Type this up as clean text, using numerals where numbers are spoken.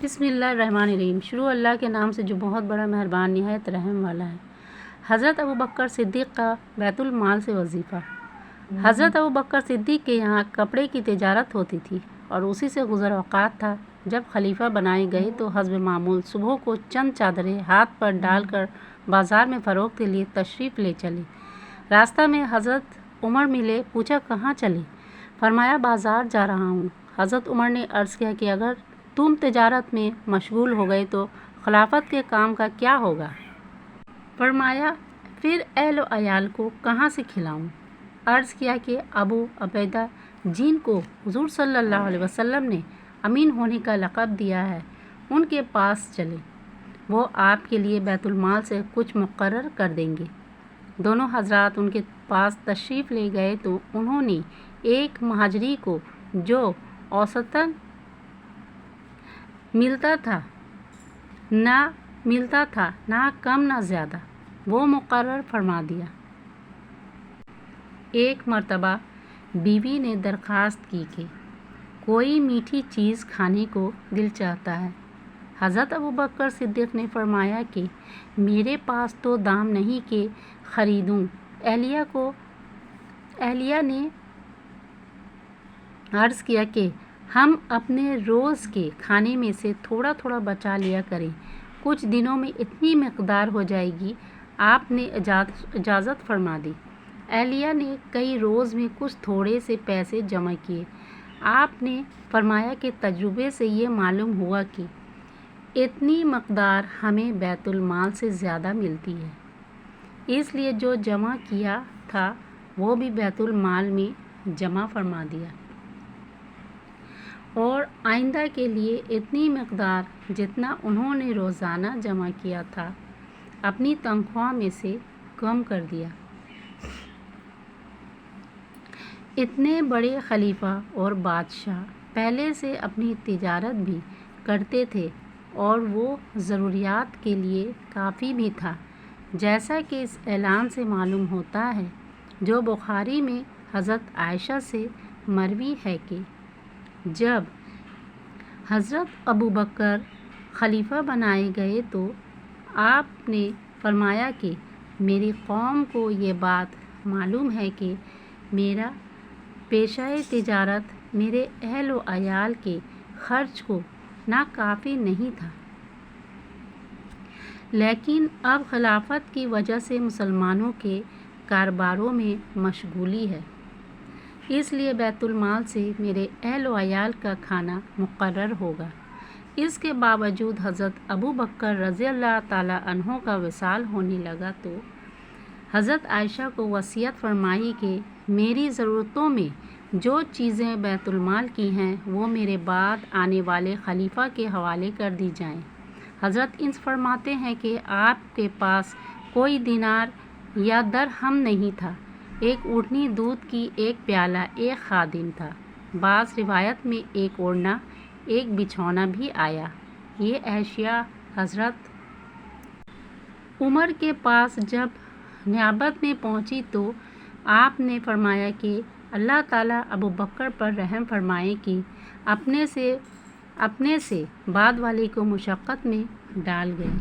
بسم اللہ الرحمن الرحیم۔ شروع اللہ کے نام سے جو بہت بڑا مہربان نہایت رحم والا ہے۔ حضرت ابوبکر صدیق کا بیت المال سے وظیفہ۔ حضرت ابوبکر صدیق کے یہاں کپڑے کی تجارت ہوتی تھی اور اسی سے گزر اوقات تھا۔ جب خلیفہ بنائے گئے تو حسب معمول صبح کو چند چادریں ہاتھ پر ڈال کر بازار میں فروخت کے لیے تشریف لے چلے۔ راستہ میں حضرت عمر ملے، پوچھا کہاں چلے؟ فرمایا بازار جا رہا ہوں۔ حضرت عمر نے عرض کیا کہ اگر تم تجارت میں مشغول ہو گئے تو خلافت کے کام کا کیا ہوگا؟ فرمایا پھر اہل و عیال کو کہاں سے کھلاؤں؟ عرض کیا کہ ابو عبیدہ جن کو حضور صلی اللہ علیہ وسلم نے امین ہونے کا لقب دیا ہے، ان کے پاس چلے، وہ آپ کے لیے بیت المال سے کچھ مقرر کر دیں گے۔ دونوں حضرات ان کے پاس تشریف لے گئے تو انہوں نے ایک مہاجری کو جو اوسطاً ملتا تھا نہ کم نہ زیادہ، وہ مقرر فرما دیا۔ ایک مرتبہ بیوی نے درخواست کی کہ کوئی میٹھی چیز کھانے کو دل چاہتا ہے۔ حضرت ابوبکر صدیق نے فرمایا کہ میرے پاس تو دام نہیں کہ خریدوں۔ اہلیہ نے عرض کیا کہ ہم اپنے روز کے کھانے میں سے تھوڑا تھوڑا بچا لیا کریں، کچھ دنوں میں اتنی مقدار ہو جائے گی۔ آپ نے اجازت فرما دی۔ اہلیہ نے کئی روز میں کچھ تھوڑے سے پیسے جمع کیے۔ آپ نے فرمایا کہ تجربے سے یہ معلوم ہوا کہ اتنی مقدار ہمیں بیت المال سے زیادہ ملتی ہے، اس لیے جو جمع کیا تھا وہ بھی بیت المال میں جمع فرما دیا، اور آئندہ کے لیے اتنی مقدار جتنا انہوں نے روزانہ جمع کیا تھا اپنی تنخواہ میں سے کم کر دیا۔ اتنے بڑے خلیفہ اور بادشاہ پہلے سے اپنی تجارت بھی کرتے تھے اور وہ ضروریات کے لیے کافی بھی تھا، جیسا کہ اس اعلان سے معلوم ہوتا ہے جو بخاری میں حضرت عائشہ سے مروی ہے کہ جب حضرت ابوبکر خلیفہ بنائے گئے تو آپ نے فرمایا کہ میری قوم کو یہ بات معلوم ہے کہ میرا پیشہ تجارت میرے اہل و عیال کے خرچ کو ناکافی نہیں تھا، لیکن اب خلافت کی وجہ سے مسلمانوں کے کاروباروں میں مشغولی ہے، اس لیے بیت المال سے میرے اہل و عیال کا کھانا مقرر ہوگا۔ اس کے باوجود حضرت ابوبکر رضی اللہ تعالیٰ عنہ کا وصال ہونے لگا تو حضرت عائشہ کو وصیت فرمائی کہ میری ضرورتوں میں جو چیزیں بیت المال کی ہیں وہ میرے بعد آنے والے خلیفہ کے حوالے کر دی جائیں۔ حضرت انس فرماتے ہیں کہ آپ کے پاس کوئی دینار یا درہم نہیں تھا، ایک اونٹنی دودھ کی ایک پیالہ، ایک خادم تھا، بعض روایت میں ایک اوڑھنا، ایک بچھونا بھی آیا۔ یہ اشیاء حضرت عمر کے پاس جب نیابت میں پہنچی تو آپ نے فرمایا کہ اللہ تعالیٰ ابوبکر پر رحم فرمائے کہ اپنے سے بعد والے کو مشقت میں ڈال گئے۔